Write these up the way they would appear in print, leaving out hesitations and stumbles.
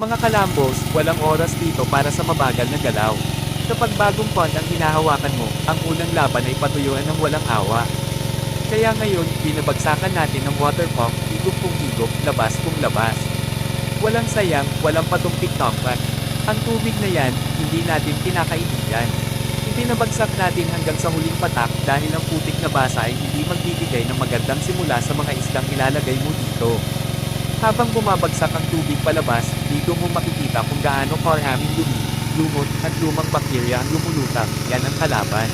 Mga kalambos, walang oras dito para sa mabagal na galaw. Kapag bagong pond ang hinahawakan mo, ang unang laban ay patuyuan ng walang awa. Kaya ngayon, binabagsakan natin ng water pump, higop kung higop, labas kung labas. Walang sayang, walang patumpik tampak. Ang tubig na yan, hindi natin kinakaibigan. Ibinabagsak natin hanggang sa huling patak dahil ang putik na basa ay hindi magbibigay ng magandang simula sa mga isdang ilalagay mo dito. Habang bumabagsak ang tubig palabas, dito mo makikita kung gaano karaming dumi, lumot, at lumang bakterya ang lumulutang, yan ang kalaban.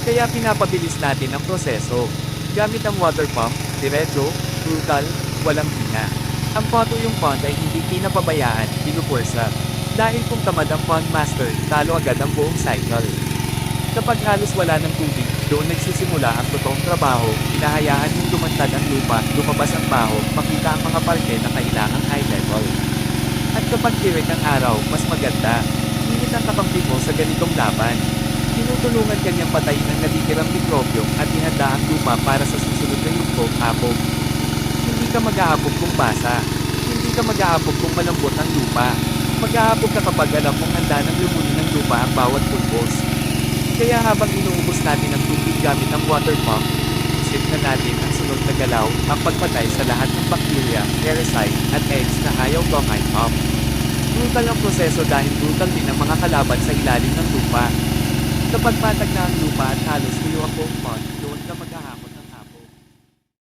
Kaya pinapabilis natin ang proseso. Gamit ang water pump, diretso, brutal, walang hina. Ang patuyong pond ay hindi pinapabayaan, pinupuwersa. Dahil kung tamad ang pond master, talo agad ang buong cycle. Kapag halos wala ng tubig, doon nagsisimula ang totoong trabaho, hinahayaan mong lumantad ang lupa, lumabas ang baho, makita ang mga parte na kailangang high level. At kapag tirik ang araw, mas maganda. Init ang kakampi mo sa ganitong laban. Tinutulungan kanyang patayin ang natitirang mikrobyo at ihanda ang lupa para sa susunod na yugto, apog. Hindi ka mag-aapog kung basa. Hindi ka mag-aapog kung malambot ang lupa. Mag-aapog ka kapag alam mong handa ng lumunin ng lupa ang bawat pulbos. Kaya habang inuubos natin ang tubig gamit ang water pump, isip na natin ang sunod na galaw, ang pagpatay sa lahat ng bakterya, parasite, at eggs na ayaw gawin up. Brutal ang proseso dahil brutal din ang mga kalaban sa ilalim ng lupa. Kapag patag na ang lupa at halos tuyo ang buong pond,